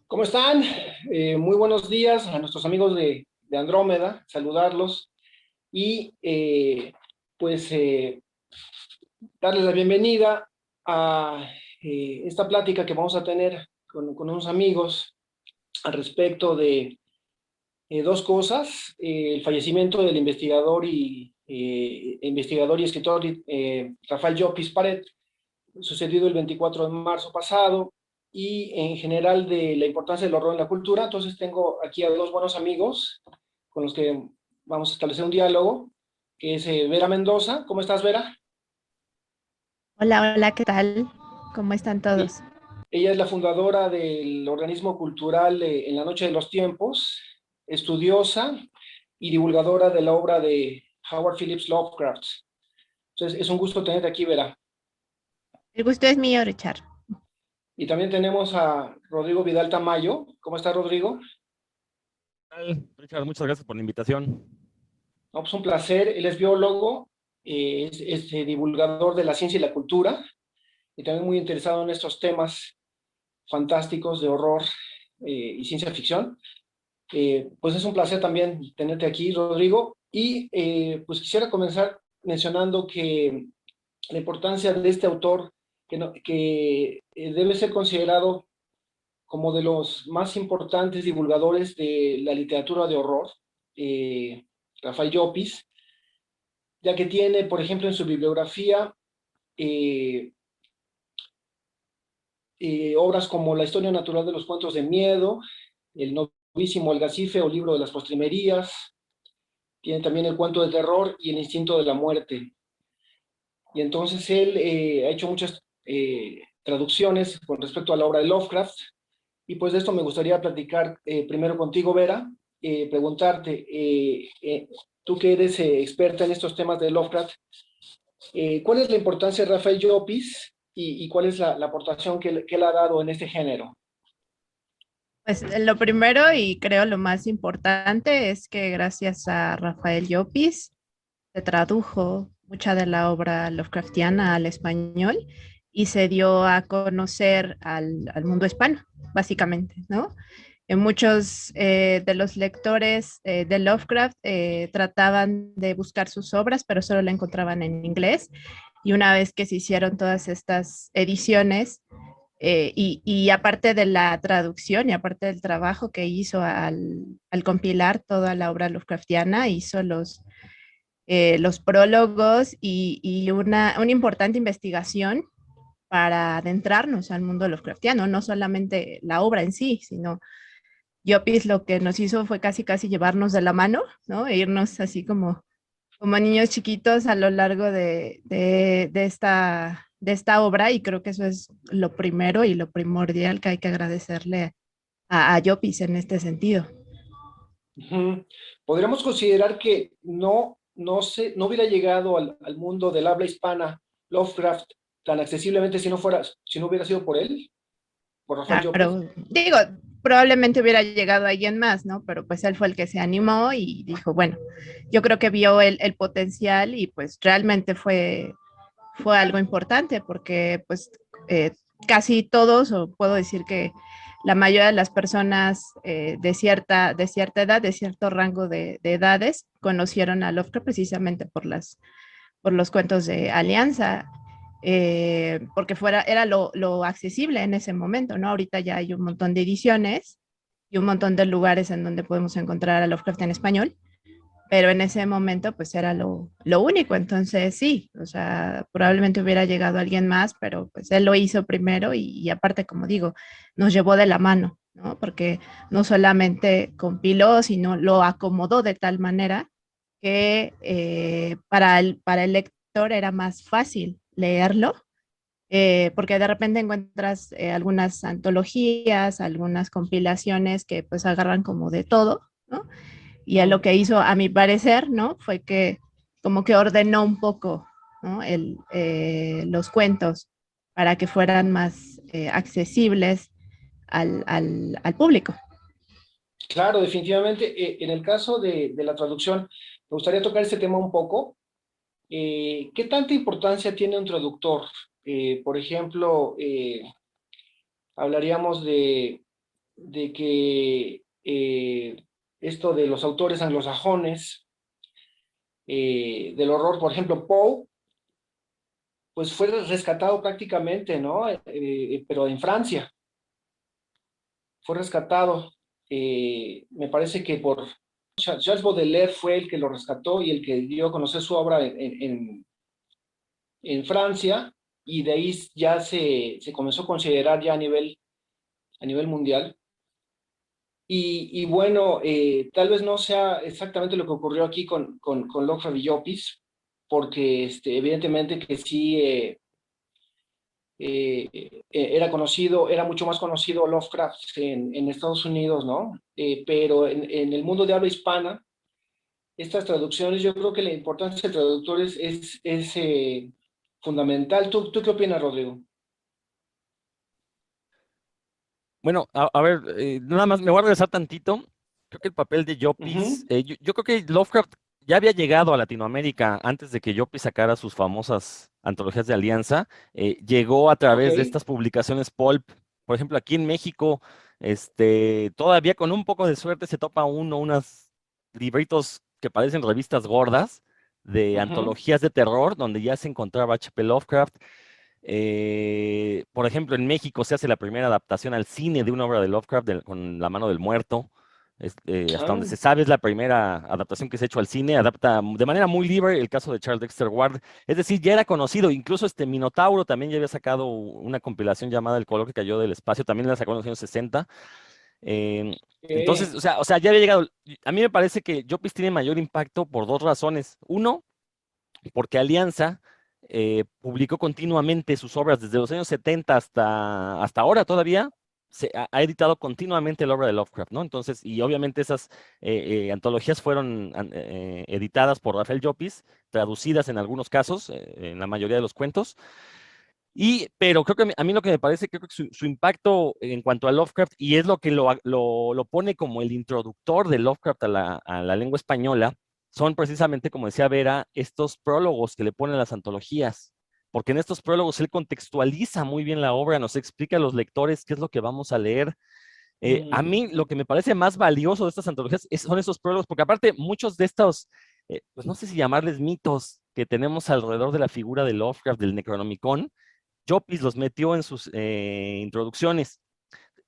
¿Cómo están? Muy buenos días a nuestros amigos de Andrómeda, saludarlos y pues darles la bienvenida a esta plática que vamos a tener con unos amigos al respecto de dos cosas: el fallecimiento del investigador y escritor Rafael Llopis Paret, sucedido el 24 de marzo pasado, y en general de la importancia del horror en la cultura. Entonces tengo aquí a dos buenos amigos con los que vamos a establecer un diálogo, que es Vera Mendoza. ¿Cómo estás, Vera? Hola, hola, ¿qué tal? ¿Cómo están Y todos? ella es la fundadora del organismo cultural En la Noche de los Tiempos, estudiosa y divulgadora de la obra de Howard Phillips Lovecraft. Entonces es un gusto tenerte aquí, Vera. El gusto es mío, Richard. Y también tenemos a Rodrigo Vidal Tamayo. ¿Cómo está, Rodrigo? Tal, Richard, muchas gracias por la invitación. No, pues un placer. Él es biólogo, es divulgador de la ciencia y la cultura, y también muy interesado en estos temas fantásticos de horror y ciencia ficción. Pues es un placer también tenerte aquí, Rodrigo. Y pues quisiera comenzar mencionando que la importancia de este autor, que debe ser considerado como de los más importantes divulgadores de la literatura de horror, eh, Rafael Llopis, ya que tiene, por ejemplo, en su bibliografía eh, obras como La historia natural de los cuentos de miedo, El novísimo Algacife o Libro de las postrimerías. Tiene también El cuento de terror y El instinto de la muerte. Y entonces él ha hecho muchas traducciones con respecto a la obra de Lovecraft. Y pues de esto me gustaría platicar primero contigo, Vera, preguntarte, tú que eres experta en estos temas de Lovecraft, ¿cuál es la importancia de Rafael Llopis y cuál es la aportación que él ha dado en este género? Pues lo primero y creo lo más importante es que gracias a Rafael Llopis se tradujo mucha de la obra Lovecraftiana al español y se dio a conocer al mundo hispano, básicamente, ¿no? Muchos de los lectores de Lovecraft trataban de buscar sus obras, pero solo la encontraban en inglés. Y una vez que se hicieron todas estas ediciones, y aparte de la traducción y aparte del trabajo que hizo al compilar toda la obra Lovecraftiana, hizo los prólogos y una importante investigación para adentrarnos al mundo Lovecraftiano, no solamente la obra en sí, sino Yopis lo que nos hizo fue casi casi llevarnos de la mano, ¿no? E irnos así como niños chiquitos a lo largo de esta obra, y creo que eso es lo primero y lo primordial que hay que agradecerle a Yopis en este sentido. Ujú. Podríamos considerar que no hubiera llegado al mundo del habla hispana Lovecraft tan accesiblemente si no hubiera sido por él, por Rafael Llopis. Claro, digo, probablemente hubiera llegado alguien más, ¿no? Pero pues él fue el que se animó y dijo, bueno, yo creo que vio el potencial y pues realmente fue algo importante porque pues eh, casi todos, o puedo decir que la mayoría de las personas de cierta edad, de cierto rango de edades, conocieron a Lovecraft precisamente por los cuentos de Alianza, porque era lo accesible en ese momento, ¿no? Ahorita ya hay un montón de ediciones y un montón de lugares en donde podemos encontrar a Lovecraft en español, pero en ese momento pues era lo único. Entonces sí, o sea, probablemente hubiera llegado alguien más, pero pues él lo hizo primero y aparte, como digo, nos llevó de la mano, ¿no? Porque no solamente compiló, sino lo acomodó de tal manera que para el lector era más fácil leerlo, porque de repente encuentras algunas antologías, algunas compilaciones que pues agarran como de todo, ¿no? Y a lo Ujú. que hizo, a mi parecer, ¿no? Fue que como que ordenó un poco, ¿no? Los cuentos para que fueran más accesibles al público. Claro, definitivamente. En el caso de la traducción, me gustaría tocar este tema un poco. ¿Qué tanta importancia tiene un traductor? Por ejemplo, hablaríamos de de que esto de los autores anglosajones, del horror, por ejemplo, Poe, pues fue rescatado prácticamente, ¿no? Pero en Francia, fue rescatado, me parece que por Charles Baudelaire fue el que lo rescató y el que dio a conocer su obra en Francia, y de ahí ya se comenzó a considerar ya a nivel mundial. Y bueno, tal vez no sea exactamente lo que ocurrió aquí con Lovecraft y Llopis, porque evidentemente que sí, era conocido, era mucho más conocido Lovecraft en Estados Unidos, ¿no? Pero en el mundo de habla hispana, estas traducciones, yo creo que la importancia del traductor es fundamental. ¿Tú qué opinas, Rodrigo? Bueno, a ver, nada más me voy a regresar tantito. Creo que el papel de Llopis, Ujú. yo creo que Lovecraft ya había llegado a Latinoamérica antes de que Llopis sacara sus famosas antologías de Alianza. Llegó a Ok. través de estas publicaciones pulp. Por ejemplo, aquí en México, todavía con un poco de suerte se topa unos libritos que parecen revistas gordas de Ujú. antologías de terror, donde ya se encontraba H.P. Lovecraft. Por ejemplo, en México se hace la primera adaptación al cine de una obra de Lovecraft con La mano del muerto. Hasta donde Ah, se sabe es la primera adaptación que se ha hecho al cine. Adapta de manera muy libre el caso de Charles Dexter Ward. Es decir, ya era conocido. Incluso este Minotauro también ya había sacado una compilación llamada El color que cayó del espacio. También la sacó en los años 60. Entonces, ok. o sea, ya había llegado. A mí me parece que Jopis tiene mayor impacto por dos razones. Uno, porque Alianza publicó continuamente sus obras desde los años 70 hasta ahora todavía. Ha editado continuamente la obra de Lovecraft, ¿no? Entonces, y obviamente esas antologías fueron editadas por Rafael Llopis, traducidas en algunos casos, en la mayoría de los cuentos. Pero creo que a mí lo que me parece, creo que su impacto en cuanto a Lovecraft, y es lo que lo pone como el introductor de Lovecraft a la lengua española, son precisamente, como decía Vera, estos prólogos que le ponen a las antologías, porque en estos prólogos él contextualiza muy bien la obra, nos explica a los lectores qué es lo que vamos a leer. A Mm, mí lo que me parece más valioso de estas antologías son esos prólogos, porque aparte muchos de estos, pues no sé si llamarles mitos que tenemos alrededor de la figura de Lovecraft, del Necronomicon, Llopis los metió en sus introducciones.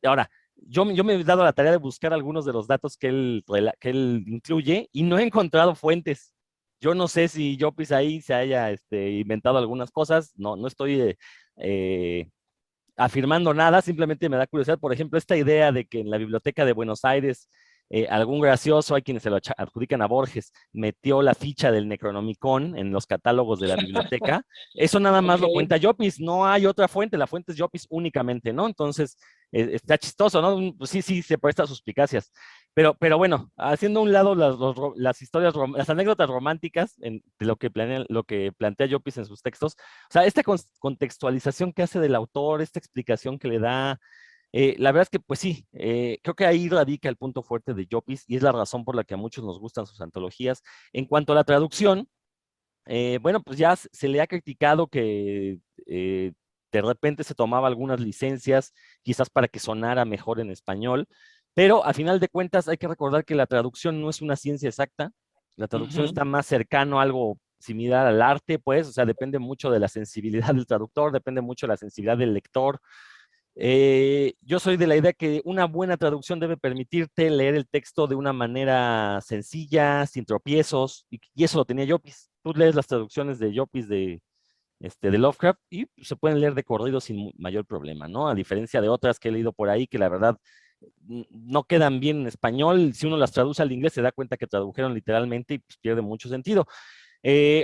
Ahora, yo me he dado la tarea de buscar algunos de los datos que él incluye y no he encontrado fuentes. Yo no sé si Llopis ahí se haya inventado algunas cosas, no estoy eh, afirmando nada, simplemente me da curiosidad. Por ejemplo, esta idea de que en la Biblioteca de Buenos Aires algún gracioso, hay quienes se lo adjudican a Borges, metió la ficha del Necronomicon en los catálogos de la biblioteca. Eso nada más ok. lo cuenta Llopis, no hay otra fuente, la fuente es Llopis únicamente, ¿no? Entonces, está chistoso, ¿no? Pues sí, sí, se presta a suspicacias. Pero bueno, haciendo a un lado las historias, las anécdotas románticas de lo que plantea Llopis en sus textos, o sea, esta contextualización que hace del autor, esta explicación que le da, la verdad es que, pues sí, creo que ahí radica el punto fuerte de Llopis y es la razón por la que a muchos nos gustan sus antologías. En cuanto a la traducción, bueno, pues ya se le ha criticado que de repente se tomaba algunas licencias, quizás para que sonara mejor en español, pero a final de cuentas hay que recordar que la traducción no es una ciencia exacta, la traducción Ujú. está más cercano a algo similar al arte, pues, o sea, depende mucho de la sensibilidad del traductor, depende mucho de la sensibilidad del lector. Yo soy de la idea que una buena traducción debe permitirte leer el texto de una manera sencilla, sin tropiezos, y eso lo tenía Llopis. Tú lees las traducciones de Llopis de Lovecraft y se pueden leer de corrido sin mayor problema, ¿no? A diferencia de otras que he leído por ahí que la verdad no quedan bien en español. Si uno las traduce al inglés se da cuenta que tradujeron literalmente y pues pierde mucho sentido.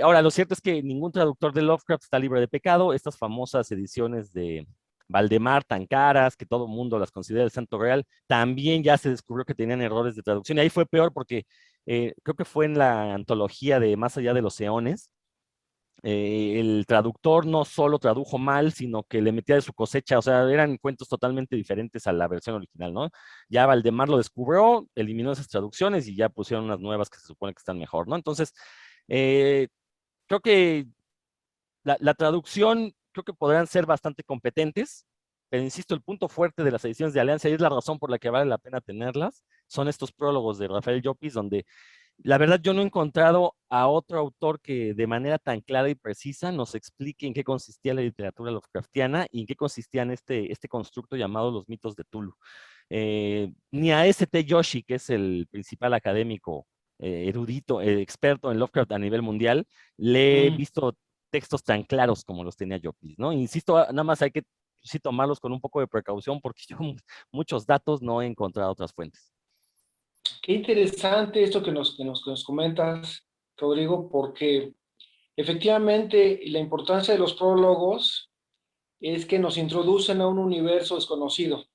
Ahora, lo cierto es que ningún traductor de Lovecraft está libre de pecado. Estas famosas ediciones de Valdemar tan caras, que todo el mundo las considera el santo real, también ya se descubrió que tenían errores de traducción. Y ahí fue peor porque creo que fue en la antología de Más allá de los eones. El traductor no solo tradujo mal, sino que le metía de su cosecha, o sea, eran cuentos totalmente diferentes a la versión original, ¿no? Ya Valdemar lo descubrió, eliminó esas traducciones y ya pusieron unas nuevas que se supone que están mejor, ¿no? Entonces, eh, creo que la traducción, creo que podrán ser bastante competentes. pero insisto, el punto fuerte de las ediciones de Alianza, y es la razón por la que vale la pena tenerlas, son estos prólogos de Rafael Llopis, donde la verdad yo no he encontrado a otro autor que de manera tan clara y precisa nos explique en qué consistía la literatura Lovecraftiana y en qué consistían este constructo llamado los mitos de Tulu. Ni a S.T. Joshi, que es el principal académico, erudito, experto en Lovecraft a nivel mundial, le he visto textos tan claros como los tenía Llopis, ¿no? Insisto, nada más hay que sí tomarlos con un poco de precaución porque yo muchos datos no he encontrado otras fuentes. Qué interesante esto que nos comentas, Rodrigo, porque efectivamente la importancia de los prólogos es que nos introducen a un universo desconocido,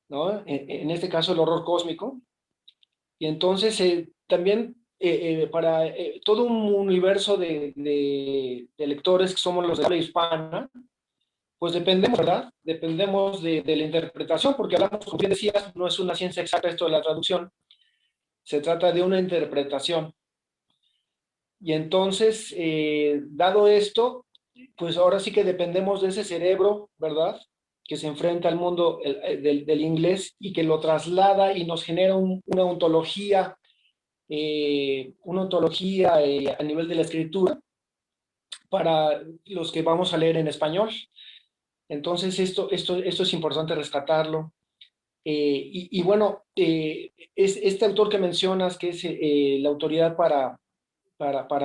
¿no? En este caso el horror cósmico. Y entonces también para todo un universo de lectores que somos los de habla hispana, pues dependemos, ¿verdad? Dependemos de la interpretación, porque hablamos, como bien decías, no es una ciencia exacta esto de la traducción, se trata de una interpretación. Y entonces, dado esto, pues ahora sí que dependemos de ese cerebro, ¿verdad? Que se enfrenta al mundo del inglés y que lo traslada y nos genera una ontología a nivel de la escritura para los que vamos a leer en español. Entonces, esto es importante rescatarlo. Y bueno, es este autor que mencionas, que es la autoridad para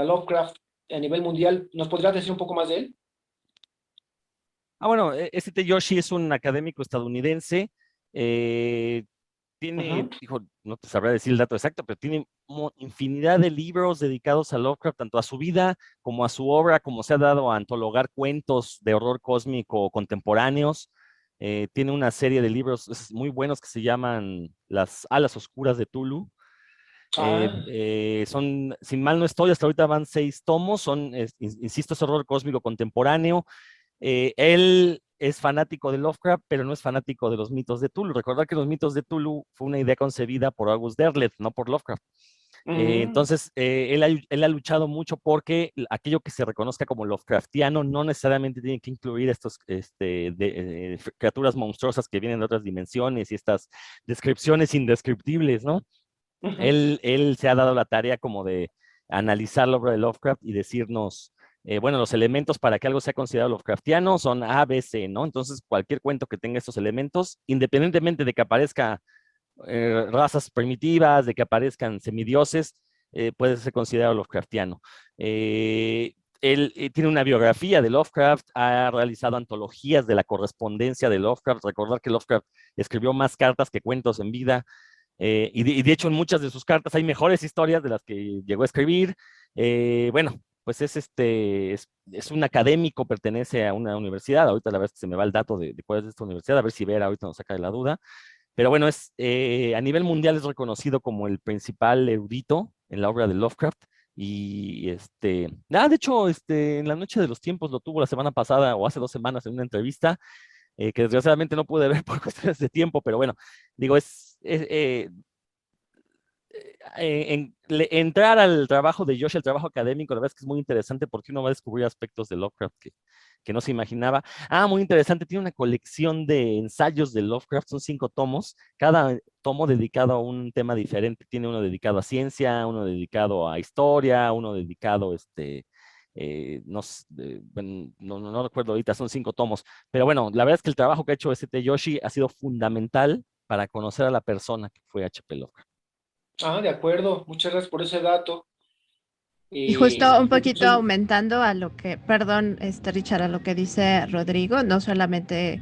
Lovecraft a nivel mundial, ¿nos podrías decir un poco más de él? Bueno, este Yoshi es un académico estadounidense. Tiene, hijo, no te sabré decir el dato exacto, pero tiene infinidad de libros dedicados a Lovecraft, tanto a su vida como a su obra, como se ha dado a antologar cuentos de horror cósmico contemporáneos. Tiene una serie de libros muy buenos que se llaman Las Alas Oscuras de Tulu. Son, si mal no estoy, hasta ahorita van 6 tomos, insisto, es horror cósmico contemporáneo. Él es fanático de Lovecraft, pero no es fanático de los mitos de Tulu. Recordar que los mitos de Tulu fue una idea concebida por August Derleth, no por Lovecraft. Entonces, él ha luchado mucho porque aquello que se reconozca como Lovecraftiano no necesariamente tiene que incluir estos criaturas monstruosas que vienen de otras dimensiones y estas descripciones indescriptibles, ¿no? Él se ha dado la tarea como de analizar la obra de Lovecraft y decirnos, bueno, los elementos para que algo sea considerado Lovecraftiano son A, B, C, ¿no? Entonces, cualquier cuento que tenga estos elementos, independientemente de que aparezca razas primitivas, de que aparezcan semidioses, puede ser considerado Lovecraftiano. Él tiene una biografía de Lovecraft, ha realizado antologías de la correspondencia de Lovecraft. Recordar que Lovecraft escribió más cartas que cuentos en vida. Y de hecho en muchas de sus cartas hay mejores historias de las que llegó a escribir. Bueno, pues es un académico, pertenece a una universidad. Ahorita la verdad es que se me va el dato de cuál es esta universidad, a ver si Vera ahorita nos saca de la duda. Pero bueno, a nivel mundial es reconocido como el principal erudito en la obra de Lovecraft. Y de hecho, en la Noche de los Tiempos lo tuvo la semana pasada o hace 2 semanas en una entrevista que desgraciadamente no pude ver por cuestiones de tiempo, pero bueno, digo, entrar al trabajo de Josh, el trabajo académico, la verdad es que es muy interesante porque uno va a descubrir aspectos de Lovecraft que no se imaginaba. Muy interesante, tiene una colección de ensayos de Lovecraft, son 5 tomos, cada tomo dedicado a un tema diferente. Tiene uno dedicado a ciencia, uno dedicado a historia, uno dedicado bueno, no recuerdo ahorita, son 5 tomos, pero bueno, la verdad es que el trabajo que ha hecho S.T. Joshi ha sido fundamental para conocer a la persona que fue H.P. Lovecraft. De acuerdo, muchas gracias por ese dato. Y justo un poquito Entonces, aumentando a lo que, perdón, Richard, a lo que dice Rodrigo, no solamente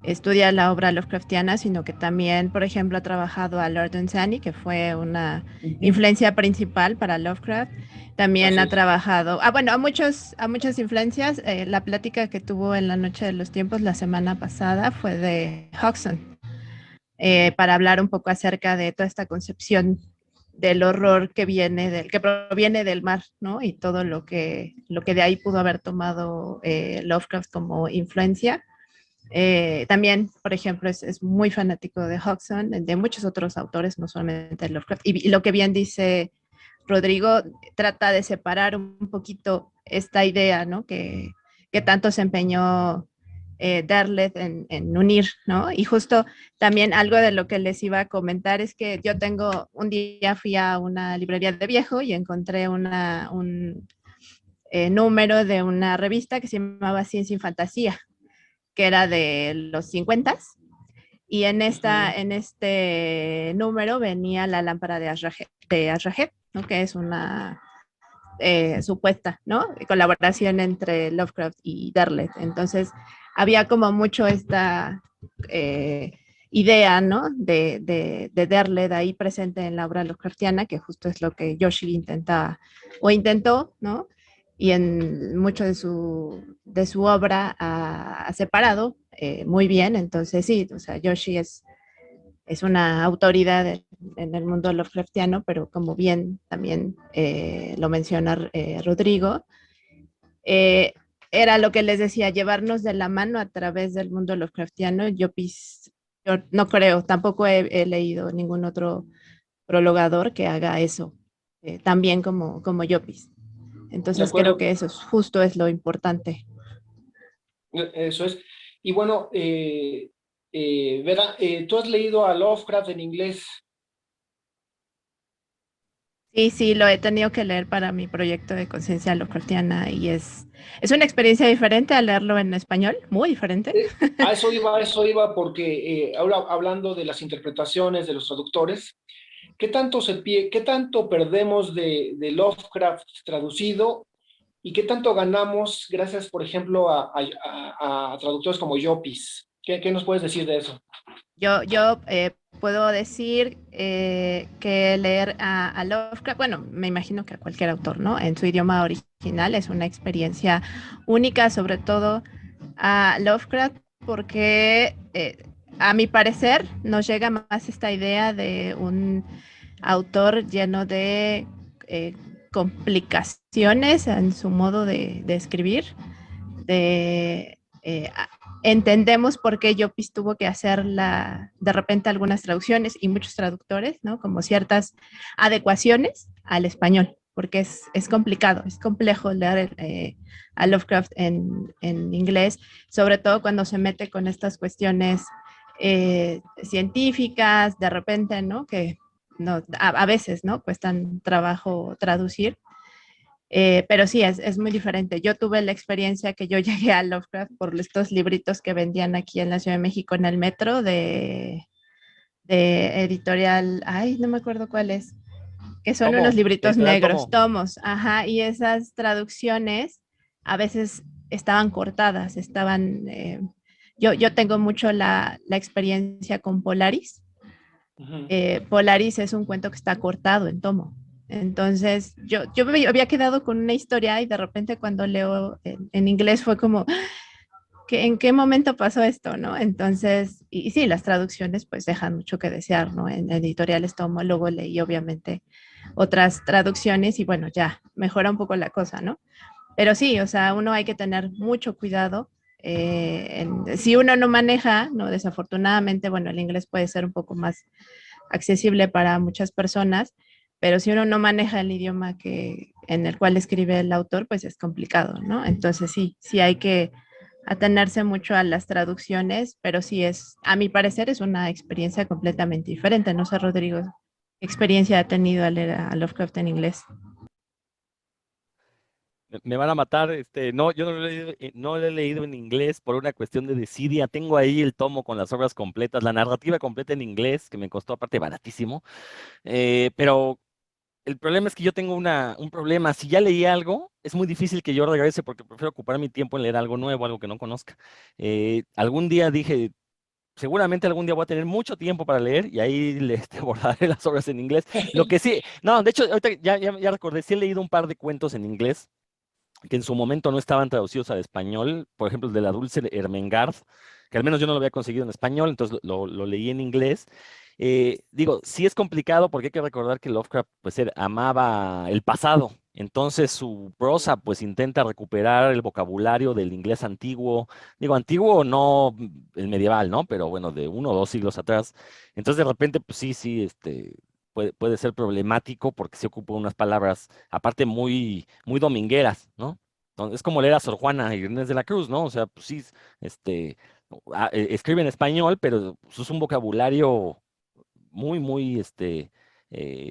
estudia la obra Lovecraftiana, sino que también, por ejemplo, ha trabajado a Lord Dunsany, que fue una influencia principal para Lovecraft. También ha trabajado, bueno, a muchas influencias. La plática que tuvo en la Noche de los Tiempos la semana pasada fue de Hodgson, para hablar un poco acerca de toda esta concepción del horror que proviene del mar, ¿no? Y todo lo que de ahí pudo haber tomado Lovecraft como influencia. También, por ejemplo, es muy fanático de Hodgson, de muchos otros autores, no solamente de Lovecraft. Y lo que bien dice Rodrigo, trata de separar un poquito esta idea, ¿no? Que tanto se empeñó Derleth en unir, ¿no? Y justo también algo de lo que les iba a comentar es que yo un día fui a una librería de viejo y encontré un número de una revista que se llamaba Ciencia y Fantasía, que era de los 50 y en este número venía la lámpara de Azrael, ¿no? Que es una supuesta, ¿no? Colaboración entre Lovecraft y Derleth. Entonces, había como mucho esta idea, ¿no? De Derleth ahí presente en la obra Lovecraftiana, que justo es lo que Yoshi intentaba o intentó, ¿no? Y en mucho de su obra ha separado muy bien. Entonces, sí, o sea, Yoshi es una autoridad en el mundo Lovecraftiano, pero como bien también lo menciona Rodrigo, eh, era lo que les decía, llevarnos de la mano a través del mundo Lovecraftiano. Yo no creo, tampoco he leído ningún otro prologador que haga eso, tan bien como Yopis. De Entonces creo acuerdo, que eso justo es lo importante. eso es. Y bueno, Vera, ¿tú has leído a Lovecraft en inglés? Sí, sí, lo he tenido que leer para mi proyecto de conciencia Lovecraftiana y es una experiencia diferente a leerlo en español, muy diferente. A eso iba, porque ahora hablando de las interpretaciones de los traductores, ¿qué tanto perdemos de Lovecraft traducido y qué tanto ganamos gracias, por ejemplo, a traductores como Llopis? ¿Qué nos puedes decir de eso? Yo puedo decir que leer a Lovecraft, bueno, me imagino que a cualquier autor, ¿no? En su idioma original es una experiencia única, sobre todo a Lovecraft, porque a mi parecer nos llega más esta idea de un autor lleno de complicaciones en su modo de escribir, de entendemos por qué Llopis tuvo que hacer de repente algunas traducciones y muchos traductores, ¿no? Como ciertas adecuaciones al español, porque es complicado, es complejo leer a Lovecraft en inglés, sobre todo cuando se mete con estas cuestiones científicas, de repente, ¿no? Que no, a veces, ¿no? Cuestan trabajo traducir. Pero sí, es muy diferente. Yo tuve la experiencia que yo llegué a Lovecraft por estos libritos que vendían aquí en la Ciudad de México en el metro de editorial, ay, no me acuerdo cuál es, que son unos Tomo, libritos editorial negros, Tomo. tomos, ajá, y esas traducciones a veces estaban cortadas, yo tengo mucho la experiencia con Polaris. Ujú. Polaris es un cuento que está cortado en tomo. Entonces, yo me había quedado con una historia y de repente cuando leo en inglés fue como, ¿en qué momento pasó esto, no? Entonces, y sí, las traducciones pues dejan mucho que desear, ¿no? En editoriales tomo, luego leí obviamente otras traducciones y bueno, ya mejora un poco la cosa, ¿no? Pero sí, o sea, uno hay que tener mucho cuidado. Si uno no maneja, ¿no? Desafortunadamente, bueno, el inglés puede ser un poco más accesible para muchas personas, pero si uno no maneja el idioma en el cual escribe el autor, pues es complicado, ¿no? Entonces sí, sí hay que atenerse mucho a las traducciones, pero sí a mi parecer, es una experiencia completamente diferente. No sé, Rodrigo, ¿qué experiencia ha tenido al leer a Lovecraft en inglés? Me van a matar, no, yo no lo he leído en inglés por una cuestión de desidia. Tengo ahí el tomo con las obras completas, la narrativa completa en inglés, que me costó aparte baratísimo. Pero el problema es que yo tengo un problema. Si ya leí algo, es muy difícil que yo regrese porque prefiero ocupar mi tiempo en leer algo nuevo, algo que no conozca. Algún día dije, seguramente algún día voy a tener mucho tiempo para leer y ahí abordaré las obras en inglés. Lo que sí, no, de hecho, ahorita ya recordé, sí he leído un par de cuentos en inglés que en su momento no estaban traducidos al español, por ejemplo, el de la Dulce Ermengarde, que al menos yo no lo había conseguido en español, entonces lo leí en inglés. Digo, sí es complicado porque hay que recordar que Lovecraft pues amaba el pasado, entonces su prosa pues intenta recuperar el vocabulario del inglés antiguo, digo antiguo no el medieval, ¿no? Pero bueno, de 1 o 2 siglos atrás. Entonces de repente pues sí, puede ser problemático porque se ocupan unas palabras aparte muy domingueras, ¿no? Entonces, es como leer a Sor Juana Inés de la Cruz, ¿no? O sea, pues sí, escribe en español, pero pues, es un vocabulario muy, muy,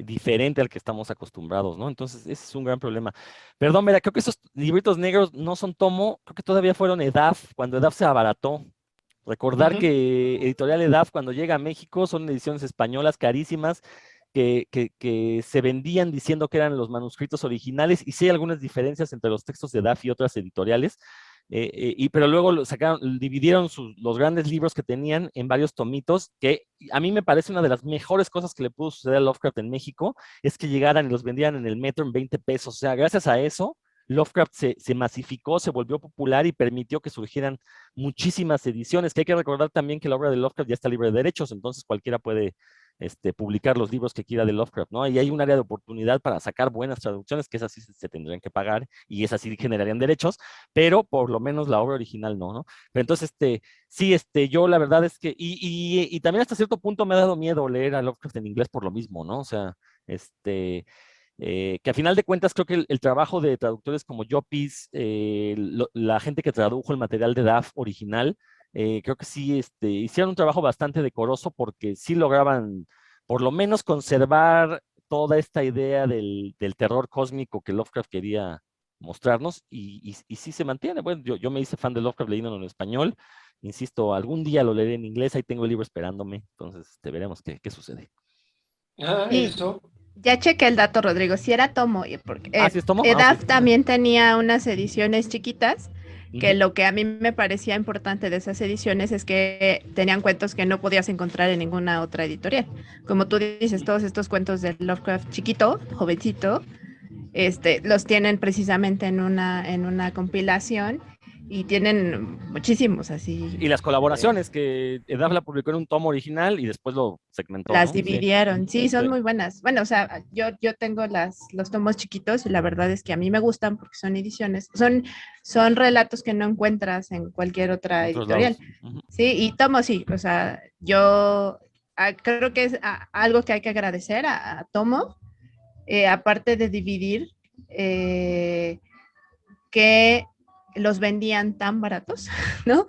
diferente al que estamos acostumbrados, ¿no? Entonces, ese es un gran problema. Perdón, mira, creo que esos libritos negros no son tomo, creo que todavía fueron EDAF, cuando EDAF se abarató. Recordar Ujú. que Editorial EDAF, cuando llega a México, son ediciones españolas carísimas que se vendían diciendo que eran los manuscritos originales, y sí hay algunas diferencias entre los textos de EDAF y otras editoriales, pero luego sacaron, dividieron los grandes libros que tenían en varios tomitos, que a mí me parece una de las mejores cosas que le pudo suceder a Lovecraft en México, es que llegaran y los vendían en el metro en 20 pesos. O sea, gracias a eso, Lovecraft se masificó, se volvió popular y permitió que surgieran muchísimas ediciones, que hay que recordar también que la obra de Lovecraft ya está libre de derechos, entonces cualquiera puede publicar los libros que quiera de Lovecraft, ¿no? Y hay un área de oportunidad para sacar buenas traducciones, que esas sí se tendrían que pagar y esas sí generarían derechos, pero por lo menos la obra original no, ¿no? Pero entonces, sí, yo la verdad es que, y también hasta cierto punto me ha dado miedo leer a Lovecraft en inglés por lo mismo, ¿no? O sea, que a final de cuentas creo que el trabajo de traductores como Llopis, la gente que tradujo el material de DAF original, creo que sí hicieron un trabajo bastante decoroso porque sí lograban por lo menos conservar toda esta idea del terror cósmico que Lovecraft quería mostrarnos y sí se mantiene. Bueno, yo me hice fan de Lovecraft leyéndolo en español. Insisto, algún día lo leeré en inglés, ahí tengo el libro esperándome, entonces veremos qué sucede. Y Eso. ya chequé el dato, Rodrigo, si era tomo, porque Ah, ¿sí es tomo? Ah, ok. EDAF también tenía unas ediciones chiquitas, que Ujú. lo que a mí me parecía importante de esas ediciones es que tenían cuentos que no podías encontrar en ninguna otra editorial. Como tú dices, todos estos cuentos de Lovecraft chiquito, jovencito, los tienen precisamente en una compilación y tienen muchísimos así. Y las eh, colaboraciones que Edaf la publicó en un tomo original y después lo segmentó, las ¿no? Sí, dividieron, sí, sí. son muy buenas. Bueno, o sea, yo tengo los tomos chiquitos y la verdad es que a mí me gustan porque son ediciones, son relatos que no encuentras en cualquier En otra otros editorial. lados. Ujú. Sí, y tomos sí, o sea, yo creo que es algo que hay que agradecer a Tomo, aparte de dividir, eh, que los vendían tan baratos, ¿no?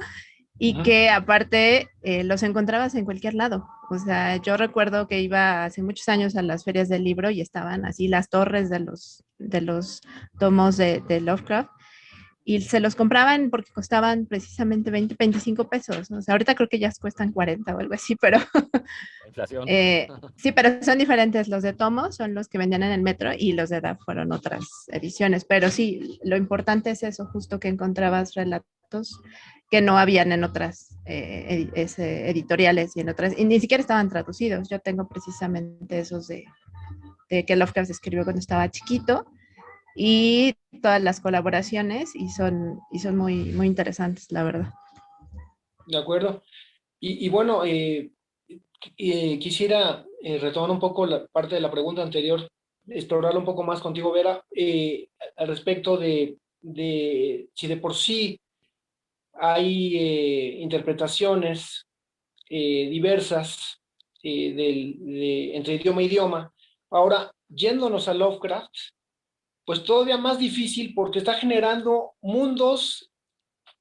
Y Ujú. que aparte los encontrabas en cualquier lado. O sea, yo recuerdo que iba hace muchos años a las ferias del libro y estaban así las torres de los tomos de Lovecraft y se los compraban porque costaban precisamente 20, 25 pesos. O sea, ahorita creo que ya cuestan 40 o algo así, pero La inflación. sí, pero son diferentes. Los de Tomo son los que vendían en el metro y los de DAF fueron otras ediciones. Pero sí, lo importante es eso, justo que encontrabas relatos que no habían en otras editoriales y en otras, y ni siquiera estaban traducidos. Yo tengo precisamente esos de que Lovecraft escribió cuando estaba chiquito y todas las colaboraciones y son muy, muy interesantes, la verdad. De acuerdo. Y bueno, quisiera retomar un poco la parte de la pregunta anterior, explorarlo un poco más contigo, Vera, al respecto de si de por sí hay interpretaciones diversas entre idioma e idioma. Ahora, yéndonos a Lovecraft, pues todavía más difícil porque está generando mundos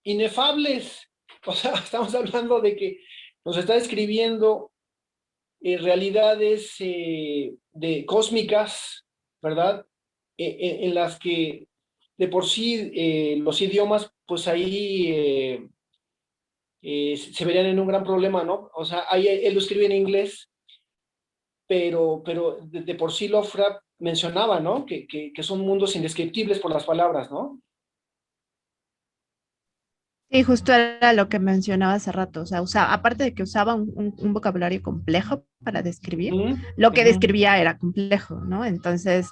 inefables. O sea, estamos hablando de que nos está describiendo realidades cósmicas, ¿verdad? En las que de por sí los idiomas, pues ahí se verían en un gran problema, ¿no? O sea, ahí él lo escribe en inglés, pero de por sí Lovecraft mencionaba, ¿no? Que son mundos indescriptibles por las palabras, ¿no? Sí, justo era lo que mencionaba hace rato, o sea, aparte de que usaba un vocabulario complejo para describir, Uh -huh, lo uh que -huh. describía era complejo, ¿no? Entonces,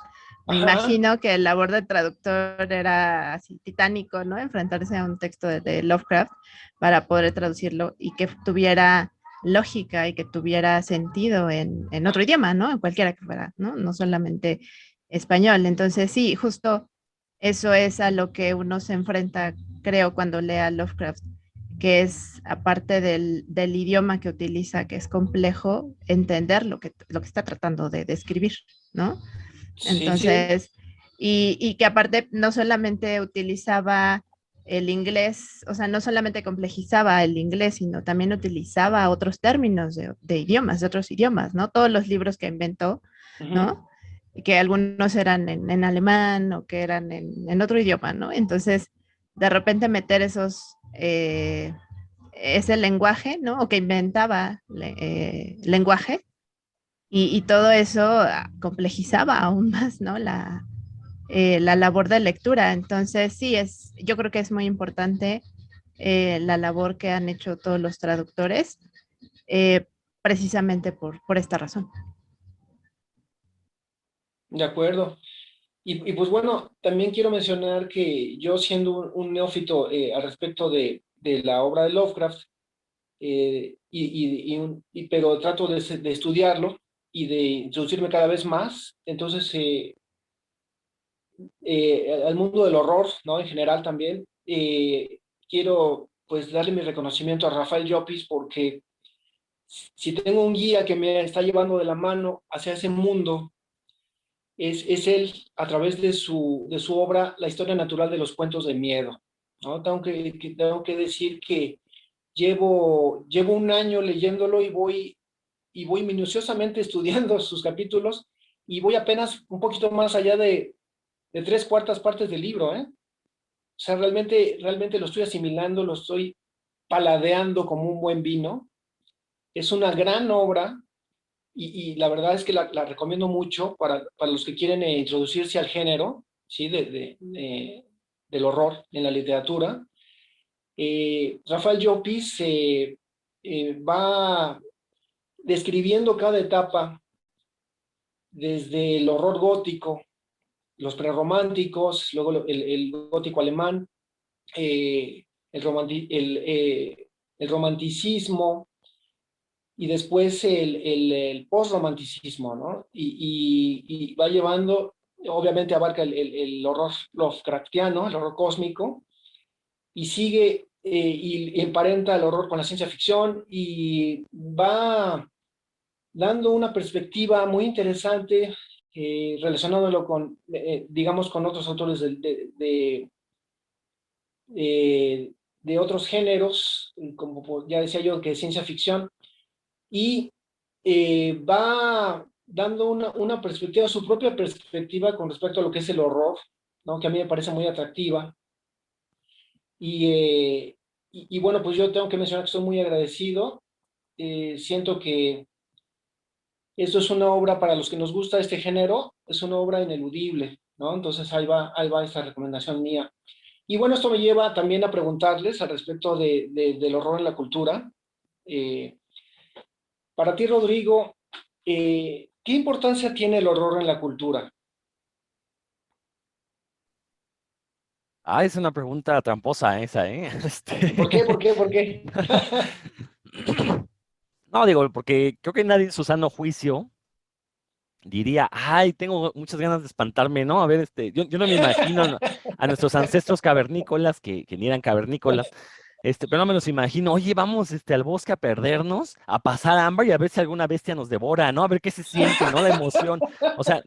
me Ajá, imagino que el labor de traductor era así titánico, ¿no? Enfrentarse a un texto de Lovecraft para poder traducirlo y que tuviera lógica y que tuviera sentido en otro idioma, ¿no? En cualquiera que fuera, ¿no? No solamente español. Entonces, sí, justo eso es a lo que uno se enfrenta, creo, cuando lea Lovecraft, que es, aparte del idioma que utiliza, que es complejo, entender lo que está tratando de describir, ¿no? sí, sí, Entonces, y que aparte no solamente utilizaba el inglés, o sea, no solamente complejizaba el inglés, sino también utilizaba otros términos de idiomas, de otros idiomas, ¿no? Todos los libros que inventó, Ujú. ¿no? Que algunos eran en alemán o que eran en otro idioma, ¿no? Entonces, de repente meter ese lenguaje, ¿no? O que inventaba lenguaje y todo eso complejizaba aún más, ¿no? La labor de lectura. Entonces, sí, yo creo que es muy importante la labor que han hecho todos los traductores, eh, precisamente por esta razón. De acuerdo. Y pues bueno, también quiero mencionar que yo siendo un neófito al respecto de la obra de Lovecraft, pero trato de estudiarlo y de introducirme cada vez más, entonces al mundo del horror, ¿no? En general también, quiero pues darle mi reconocimiento a Rafael Llopis porque si tengo un guía que me está llevando de la mano hacia ese mundo, es él, a través de su obra, La historia natural de los cuentos de miedo, ¿no? Tengo que decir que llevo un año leyéndolo y voy minuciosamente estudiando sus capítulos y voy apenas un poquito más allá de tres cuartas partes del libro, ¿eh? O sea, realmente lo estoy asimilando, lo estoy paladeando como un buen vino. Es una gran obra y la verdad es que la recomiendo mucho para los que quieren introducirse al género, ¿sí? Del horror en la literatura. Rafael Llopis va describiendo cada etapa desde el horror gótico, los prerrománticos, luego el gótico alemán, el, el romanticismo y después el post-romanticismo, ¿no? Y va llevando, obviamente abarca el horror Lovecraftiano, el horror cósmico, y sigue y emparenta el horror con la ciencia ficción y va dando una perspectiva muy interesante relacionándolo con, digamos, con otros autores de otros géneros, como ya decía yo, que es ciencia ficción, y va dando una perspectiva, su propia perspectiva con respecto a lo que es el horror, ¿no? Que a mí me parece muy atractiva. Y, bueno, pues yo tengo que mencionar que estoy muy agradecido. Siento que esto es una obra para los que nos gusta este género, es una obra ineludible, ¿no? Entonces ahí va esta recomendación mía. Y bueno, esto me lleva también a preguntarles al respecto del horror en la cultura. Eh, para ti, Rodrigo, ¿qué importancia tiene el horror en la cultura? Ah, es una pregunta tramposa esa, ¿eh? ¿Por qué? ¿Por qué? ¿Por qué? No, digo, porque creo que nadie en su sano juicio diría, ay, tengo muchas ganas de espantarme, ¿no? A ver, yo no me imagino a nuestros ancestros cavernícolas, que ni eran cavernícolas, pero no me los imagino, oye, vamos, al bosque a perdernos, a pasar hambre y a ver si alguna bestia nos devora, ¿no? A ver qué se siente, ¿no? La emoción. O sea,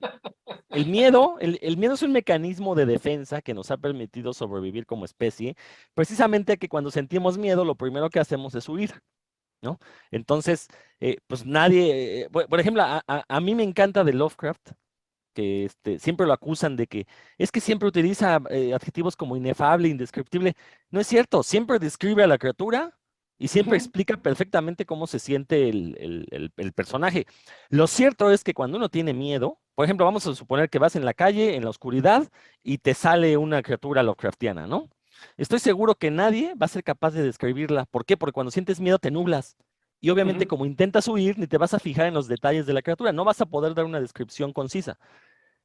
el miedo es un mecanismo de defensa que nos ha permitido sobrevivir como especie, precisamente que cuando sentimos miedo, lo primero que hacemos es huir. ¿No? Entonces, pues nadie, por ejemplo, a mí me encanta de Lovecraft, que siempre lo acusan de que es que siempre utiliza adjetivos como inefable, indescriptible. No es cierto, siempre describe a la criatura y siempre Ujú, explica perfectamente cómo se siente el personaje. Lo cierto es que cuando uno tiene miedo, por ejemplo, vamos a suponer que vas en la calle, en la oscuridad, y te sale una criatura Lovecraftiana, ¿no? Estoy seguro que nadie va a ser capaz de describirla. ¿Por qué? Porque cuando sientes miedo te nublas. Y obviamente ujú. como intentas huir, ni te vas a fijar en los detalles de la criatura, no vas a poder dar una descripción concisa.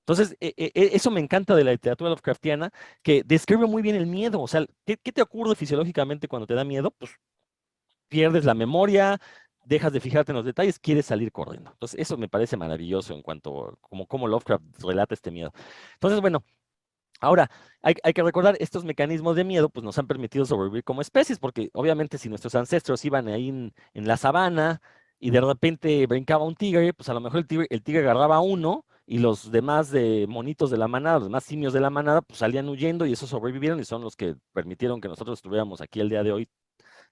Entonces, eso me encanta de la literatura Lovecraftiana, que describe muy bien el miedo. O sea, ¿qué te ocurre fisiológicamente cuando te da miedo? Pues pierdes la memoria, dejas de fijarte en los detalles, quieres salir corriendo. Entonces, eso me parece maravilloso en cuanto a cómo Lovecraft relata este miedo. Entonces, bueno, ahora, hay que recordar, estos mecanismos de miedo pues nos han permitido sobrevivir como especies, porque obviamente si nuestros ancestros iban ahí en la sabana y de repente brincaba un tigre, pues a lo mejor el tigre agarraba a uno y los demás monitos de la manada, los demás simios de la manada, pues salían huyendo y esos sobrevivieron y son los que permitieron que nosotros estuviéramos aquí el día de hoy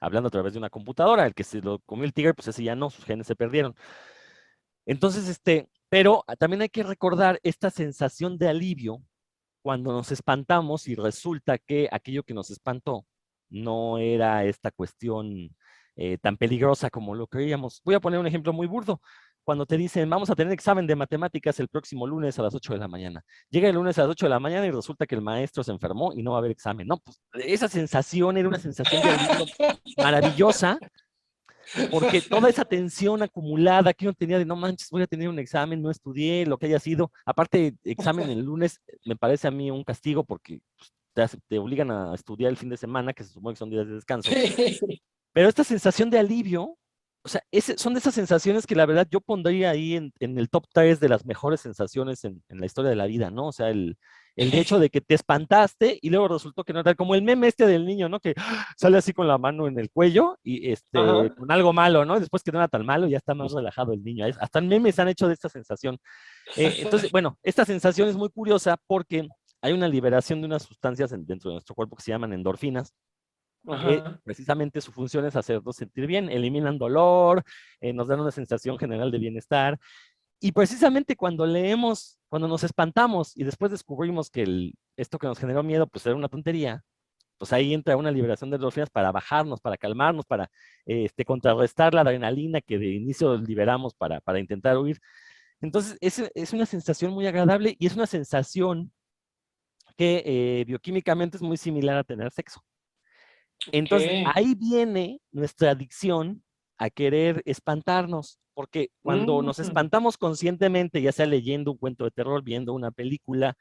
hablando a través de una computadora. El que se lo comió el tigre, pues ese ya no, sus genes se perdieron. Entonces, pero también hay que recordar esta sensación de alivio cuando nos espantamos y resulta que aquello que nos espantó no era esta cuestión tan peligrosa como lo creíamos. Voy a poner un ejemplo muy burdo. Cuando te dicen, vamos a tener examen de matemáticas el próximo lunes a las 8 de la mañana. Llega el lunes a las 8 de la mañana y resulta que el maestro se enfermó y no va a haber examen. No, pues esa sensación era una sensación de alivio maravillosa, porque toda esa tensión acumulada que uno tenía de no manches, voy a tener un examen, no estudié, lo que haya sido. Aparte, examen el lunes me parece a mí un castigo porque pues, te obligan a estudiar el fin de semana, que se supone que son días de descanso. Pero esta sensación de alivio, o sea, son de esas sensaciones que la verdad yo pondría ahí en el top 3 de las mejores sensaciones en la historia de la vida, ¿no? O sea, el hecho de que te espantaste y luego resultó que no era como el meme del niño, ¿no? Que sale así con la mano en el cuello y Ajá. con algo malo, ¿no? Después que no era tan malo, ya está más relajado el niño. Hasta memes han hecho de esta sensación. Entonces, bueno, esta sensación es muy curiosa porque hay una liberación de unas sustancias dentro de nuestro cuerpo que se llaman endorfinas, que Ajá. precisamente su función es hacernos sentir bien, eliminan dolor, nos dan una sensación general de bienestar. Y precisamente cuando leemos, cuando nos espantamos y después descubrimos que esto que nos generó miedo, pues era una tontería, pues ahí entra una liberación de endorfinas para bajarnos, para calmarnos, para contrarrestar la adrenalina que de inicio liberamos para intentar huir. Entonces, es una sensación muy agradable y es una sensación que bioquímicamente es muy similar a tener sexo. Ok. Entonces, ahí viene nuestra adicción a querer espantarnos, porque cuando nos Mm. espantamos conscientemente, ya sea leyendo un cuento de terror, viendo una película,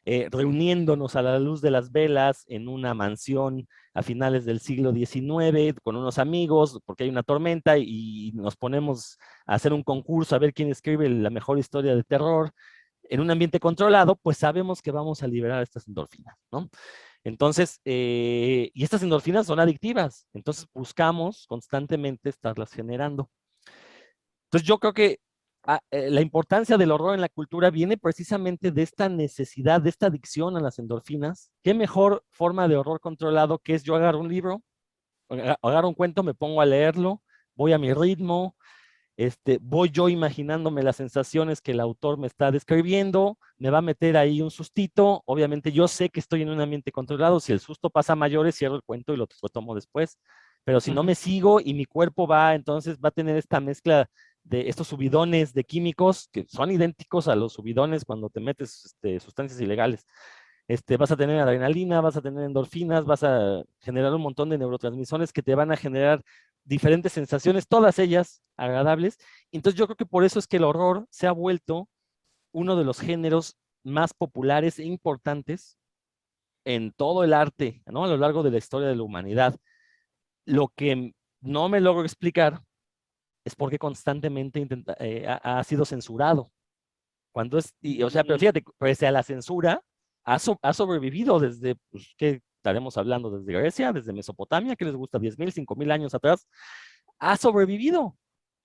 reuniéndonos a la luz de las velas en una mansión a finales del siglo XIX con unos amigos, porque hay una tormenta y nos ponemos a hacer un concurso a ver quién escribe la mejor historia de terror en un ambiente controlado, pues sabemos que vamos a liberar estas endorfinas, ¿no? Entonces, y estas endorfinas son adictivas, entonces buscamos constantemente estarlas generando. Entonces yo creo que la importancia del horror en la cultura viene precisamente de esta necesidad, de esta adicción a las endorfinas. ¿Qué mejor forma de horror controlado que es yo agarro un libro, agarro un cuento, me pongo a leerlo, voy a mi ritmo, voy yo imaginándome las sensaciones que el autor me está describiendo, me va a meter ahí un sustito, obviamente yo sé que estoy en un ambiente controlado, si el susto pasa a mayores, cierro el cuento y lo tomo después, pero si no me sigo y mi cuerpo entonces va a tener esta mezcla de estos subidones de químicos que son idénticos a los subidones cuando te metes sustancias ilegales. Vas a tener adrenalina, vas a tener endorfinas, vas a generar un montón de neurotransmisores que te van a generar diferentes sensaciones, todas ellas agradables. Entonces yo creo que por eso es que el horror se ha vuelto uno de los géneros más populares e importantes en todo el arte, ¿no? A lo largo de la historia de la humanidad. Lo que no me logro explicar es por qué constantemente ha sido censurado. O sea, pero fíjate, pese a la censura, ha sobrevivido desde, pues, ¿qué estaremos hablando? Desde Grecia, desde Mesopotamia, que les gusta 10,000, 5,000 años atrás, ha sobrevivido,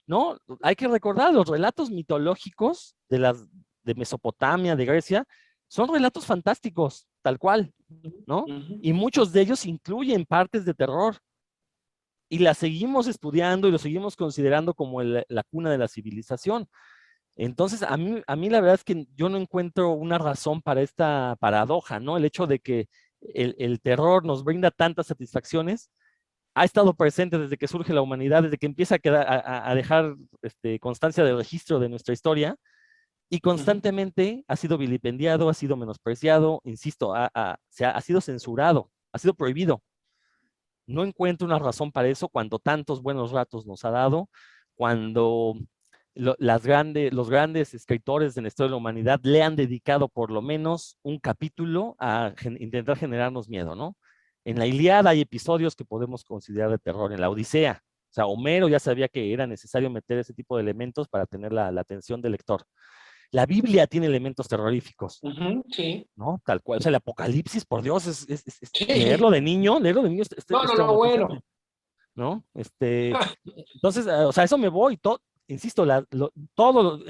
¿no? Hay que recordar, los relatos mitológicos de Mesopotamia, de Grecia, son relatos fantásticos, tal cual, ¿no? Y muchos de ellos incluyen partes de terror. Y la seguimos estudiando y lo seguimos considerando como la cuna de la civilización. Entonces, a mí la verdad es que yo no encuentro una razón para esta paradoja, ¿no? El hecho de que el terror nos brinda tantas satisfacciones, ha estado presente desde que surge la humanidad, desde que empieza a dejar constancia de registro de nuestra historia, y constantemente ha sido vilipendiado, ha sido menospreciado, insisto, ha sido censurado, ha sido prohibido. No encuentro una razón para eso cuando tantos buenos ratos nos ha dado, cuando los grandes escritores de la historia de la humanidad le han dedicado por lo menos un capítulo a intentar generarnos miedo, ¿no? En la Ilíada hay episodios que podemos considerar de terror, en la Odisea. O sea, Homero ya sabía que era necesario meter ese tipo de elementos para tener la atención del lector. La Biblia tiene elementos terroríficos, Sí. ¿no? Tal cual. O sea, el Apocalipsis, por Dios, Sí. leerlo de niño No, es no, no, traumatizante, bueno. ¿no? Entonces, o sea, eso me voy, insisto, todo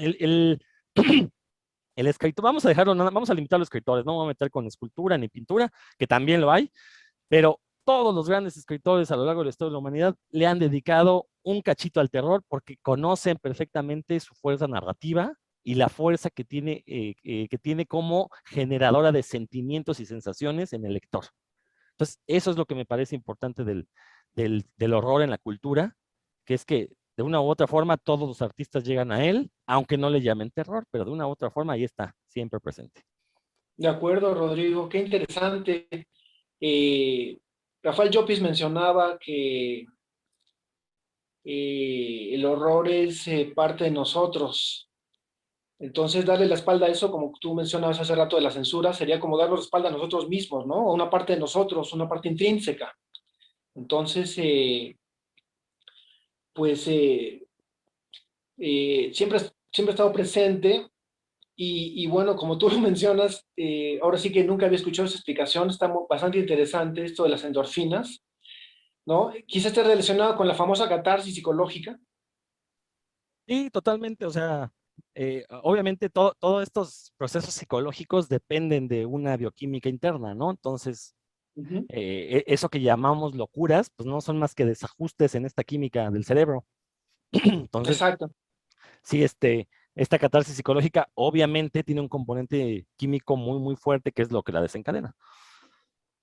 El escritor, vamos a dejarlo, vamos a limitar a los escritores, no vamos a meter con escultura ni pintura, que también lo hay, pero todos los grandes escritores a lo largo de la historia de la humanidad le han dedicado un cachito al terror porque conocen perfectamente su fuerza narrativa y la fuerza que tiene como generadora de sentimientos y sensaciones en el lector. Entonces, eso es lo que me parece importante del horror en la cultura, que es que de una u otra forma todos los artistas llegan a él, aunque no le llamen terror, pero de una u otra forma ahí está, siempre presente. De acuerdo, Rodrigo, qué interesante. Rafael Llopis mencionaba que el horror es parte de nosotros. Entonces, darle la espalda a eso, como tú mencionabas hace rato de la censura, sería como darnos la espalda a nosotros mismos, ¿no? A una parte de nosotros, una parte intrínseca. Entonces, pues siempre ha estado presente y bueno, como tú lo mencionas, ahora sí que nunca había escuchado esa explicación, está bastante interesante esto de las endorfinas, ¿no? Quizás esté relacionado con la famosa catarsis psicológica. Sí, totalmente, o sea, obviamente todos estos procesos psicológicos dependen de una bioquímica interna, ¿no? Entonces, Ujú. eso que llamamos locuras, pues no son más que desajustes en esta química del cerebro. Entonces, Exacto, sí, esta catarsis psicológica obviamente tiene un componente químico muy, muy fuerte que es lo que la desencadena.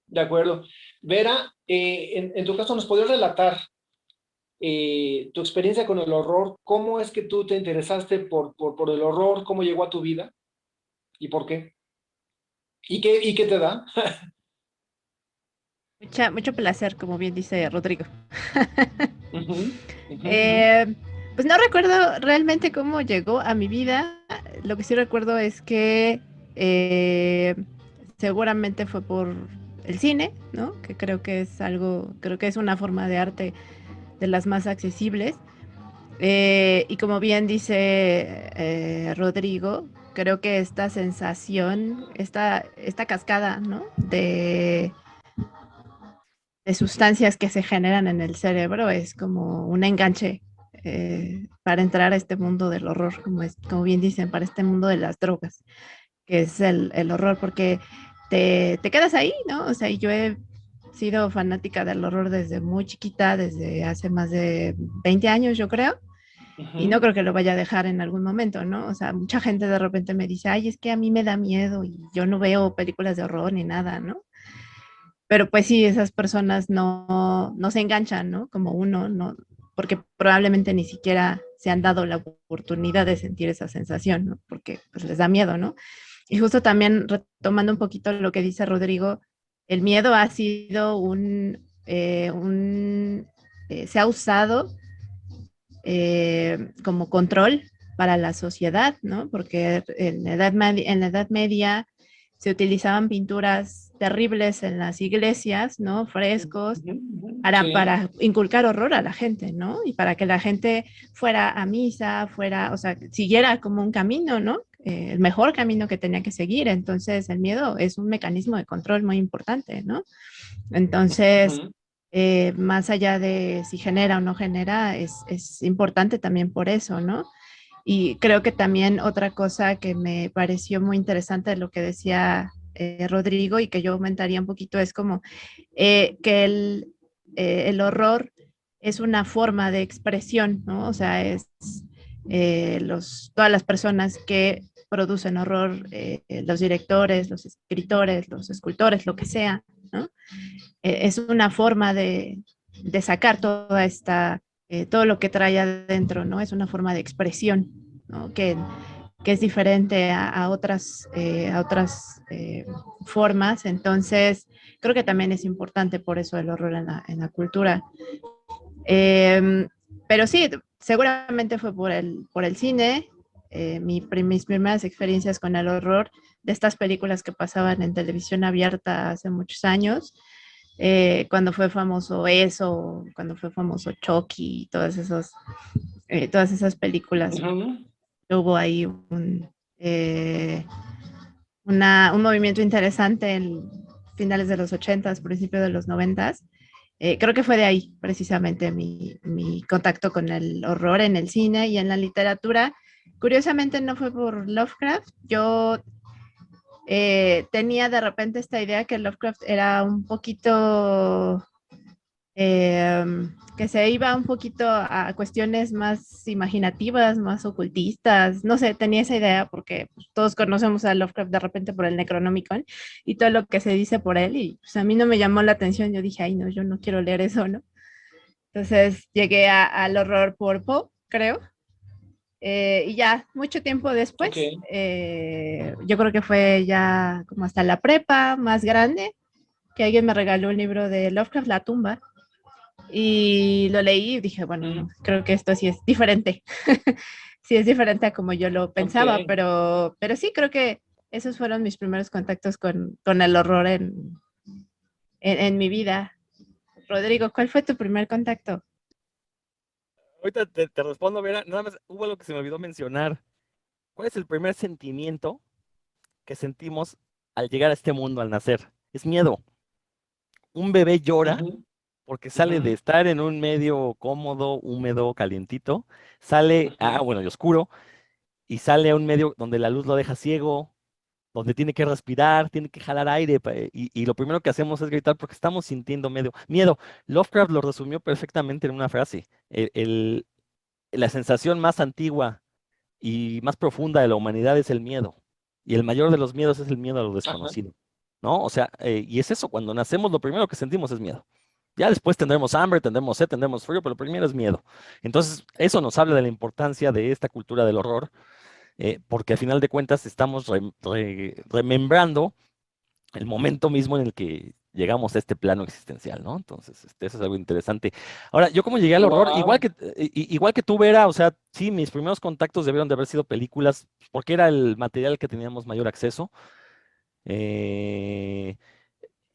de acuerdo. Vera, en tu caso, ¿nos podrías relatar tu experiencia con el horror? ¿Cómo es que tú te interesaste por el horror? ¿Cómo llegó a tu vida? ¿Y por qué? ¿Y qué te da? Mucho placer, como bien dice Rodrigo. Ujú, ujú, ujú. Eh, pues no recuerdo realmente cómo llegó a mi vida. Lo que sí recuerdo es que eh, seguramente fue por el cine, ¿no? Que creo que es una forma de arte de las más accesibles. Y como bien dice Rodrigo, creo que esta sensación, esta cascada, ¿no? De sustancias que se generan en el cerebro es como un enganche para entrar a este mundo del horror, como bien dicen, para este mundo de las drogas, que es el horror, porque te quedas ahí, ¿no? O sea, yo he sido fanática del horror desde muy chiquita, desde hace más de 20 años, yo creo, y no Ujú, creo que lo vaya a dejar en algún momento, ¿no? O sea, mucha gente de repente me dice, ay, es que a mí me da miedo y yo no veo películas de horror ni nada, ¿no? Pero pues sí, esas personas no se enganchan, ¿no? Como uno, ¿no? Porque probablemente ni siquiera se han dado la oportunidad de sentir esa sensación, ¿no? Porque pues les da miedo, ¿no? Y justo también retomando un poquito lo que dice Rodrigo, el miedo ha sido se ha usado como control para la sociedad, ¿no? Porque en la Edad Media se utilizaban pinturas terribles en las iglesias, ¿no? Frescos, ujú, ujú. Sí. para inculcar horror a la gente, ¿no? Y para que la gente fuera a misa, o sea, siguiera como un camino, ¿no? El mejor camino que tenía que seguir. Entonces, el miedo es un mecanismo de control muy importante, ¿no? Entonces, Ujú. más allá de si genera o no genera, es importante también por eso, ¿no? Y creo que también otra cosa que me pareció muy interesante de lo que decía Rodrigo y que yo aumentaría un poquito es como que el horror es una forma de expresión, ¿no? O sea, todas las personas que producen horror, los directores, los escritores, los escultores, lo que sea, ¿no? Es una forma de sacar todo lo que trae adentro, ¿no? Es una forma de expresión, ¿no? Que es diferente a otras formas. Entonces, creo que también es importante por eso el horror en la cultura. Eh, pero sí, seguramente fue por el cine. Mis primeras experiencias con el horror de estas películas que pasaban en televisión abierta hace muchos años, cuando fue famoso eso, cuando fue famoso Chucky, todas esas películas. Ujú. Hubo ahí un movimiento interesante en finales de los 80s, principios de los 90s. Creo que fue de ahí precisamente mi contacto con el horror en el cine y en la literatura. Curiosamente no fue por Lovecraft. Yo tenía de repente esta idea que Lovecraft era un poquito, que se iba un poquito a cuestiones más imaginativas, más ocultistas. No sé, tenía esa idea porque pues, todos conocemos a Lovecraft de repente por el Necronomicon y todo lo que se dice por él. Y pues, a mí no me llamó la atención. Yo dije, ay, no, yo no quiero leer eso, ¿no? Entonces llegué al horror por Poe, creo. Y ya mucho tiempo Ok. después, yo creo que fue ya como hasta la prepa más grande, que alguien me regaló un libro de Lovecraft, La tumba, y lo leí y dije, bueno, no, Mm, creo que esto sí es diferente. Sí es diferente a como yo lo ok. pensaba, pero sí creo que esos fueron mis primeros contactos con el horror en mi vida. Rodrigo, ¿cuál fue tu primer contacto? Ahorita te respondo, Vera, nada más hubo algo que se me olvidó mencionar. ¿Cuál es el primer sentimiento que sentimos al llegar a este mundo, al nacer? Es miedo. Un bebé llora Ujú, porque sale de ujú, estar en un medio cómodo, húmedo, calientito, sale, ujú. bueno, y oscuro, y sale a un medio donde la luz lo deja ciego, donde tiene que respirar, tiene que jalar aire, y lo primero que hacemos es gritar porque estamos sintiendo miedo. Lovecraft lo resumió perfectamente en una frase. La sensación más antigua y más profunda de la humanidad es el miedo. Y el mayor de los miedos es el miedo a lo Ajá. desconocido, ¿no? O sea, y es eso, cuando nacemos lo primero que sentimos es miedo. Ya después tendremos hambre, tendremos sed, tendremos frío, pero primero es miedo. Entonces, eso nos habla de la importancia de esta cultura del horror, porque a final de cuentas estamos remembrando el momento mismo en el que llegamos a este plano existencial, ¿no? Entonces, eso es algo interesante. Ahora, yo como llegué al horror, Wow. igual que tú, Vera, o sea, sí, mis primeros contactos debieron de haber sido películas, porque era el material que teníamos mayor acceso. eh,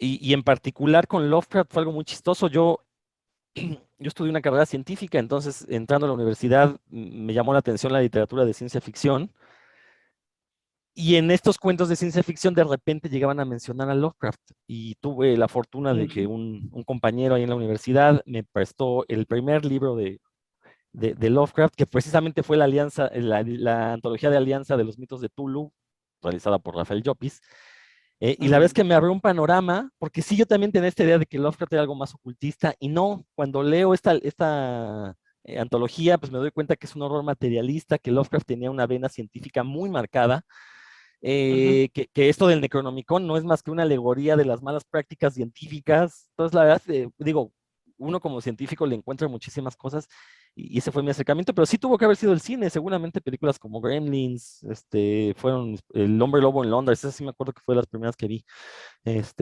y en particular con Lovecraft fue algo muy chistoso. Yo estudié una carrera científica, entonces entrando a la universidad me llamó la atención la literatura de ciencia ficción. Y en estos cuentos de ciencia ficción de repente llegaban a mencionar a Lovecraft y tuve la fortuna de que Ujú, un compañero ahí en la universidad me prestó el primer libro de Lovecraft, que precisamente fue la alianza, la antología de alianza de los mitos de Tulu, realizada por Rafael Llopis. Y la verdad es ujú. que me abrió un panorama, porque sí, yo también tenía esta idea de que Lovecraft era algo más ocultista, y no, cuando leo esta antología, pues me doy cuenta que es un horror materialista, que Lovecraft tenía una vena científica muy marcada, Ujú. que esto del Necronomicon no es más que una alegoría de las malas prácticas científicas. Entonces, la verdad, digo, uno como científico le encuentra muchísimas cosas y ese fue mi acercamiento, pero sí tuvo que haber sido el cine, seguramente películas como Gremlins, fueron El Hombre Lobo en Londres, esa sí me acuerdo que fue de las primeras que vi.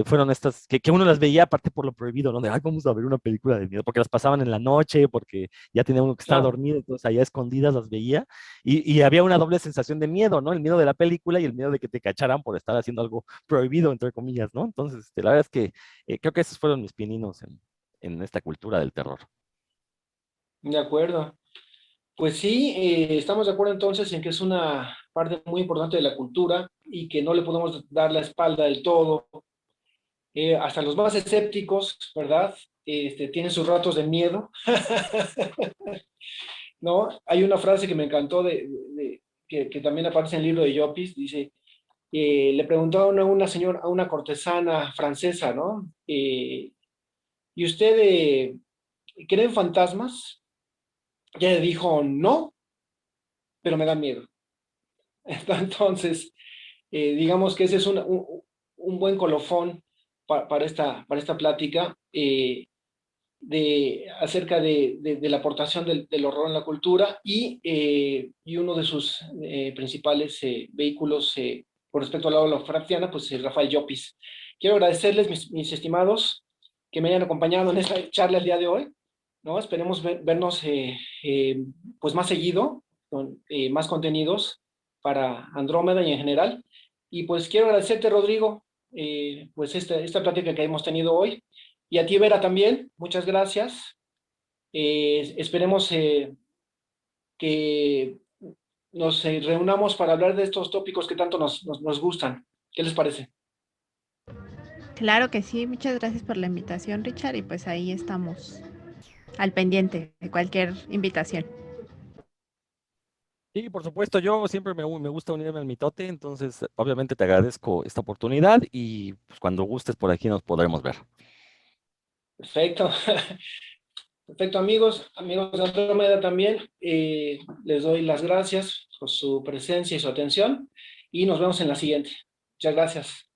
Fueron estas que uno las veía aparte por lo prohibido, ¿no? De, ay, vamos a ver una película de miedo, porque las pasaban en la noche, porque ya tenía uno que estar Claro. dormido, entonces allá escondidas las veía, y había una doble sensación de miedo, ¿no? El miedo de la película y el miedo de que te cacharan por estar haciendo algo prohibido, entre comillas, ¿no? Entonces, la verdad es que creo que esos fueron mis pininos en esta cultura del terror. De acuerdo. Pues sí, estamos de acuerdo entonces en que es una parte muy importante de la cultura y que no le podemos dar la espalda del todo. Hasta los más escépticos, ¿verdad? Tienen sus ratos de miedo, ¿no? Hay una frase que me encantó que también aparece en el libro de Llopis, dice, le preguntaron a una señora, a una cortesana francesa, ¿no? ¿Y usted cree en fantasmas? Ella le dijo, no, pero me da miedo. Entonces, digamos que ese es un buen colofón para esta plática acerca de la aportación del horror en la cultura y uno de sus principales vehículos con respecto a la obra Lovecraftiana, pues Rafael Llopis. Quiero agradecerles, mis estimados, que me hayan acompañado en esta charla el día de hoy, ¿no? Esperemos vernos pues más seguido, con más contenidos para Andrómeda y en general. Y pues quiero agradecerte, Rodrigo, pues esta plática que hemos tenido hoy. Y a ti, Vera, también, muchas gracias. Esperemos que nos reunamos para hablar de estos tópicos que tanto nos gustan. ¿Qué les parece? Claro que sí, muchas gracias por la invitación, Richard, y pues ahí estamos al pendiente de cualquier invitación. Sí, por supuesto, yo siempre me gusta unirme al mitote, entonces obviamente te agradezco esta oportunidad y pues, cuando gustes por aquí nos podremos ver. Perfecto. Perfecto, amigos de Andrómeda también. Les doy las gracias por su presencia y su atención y nos vemos en la siguiente. Muchas gracias.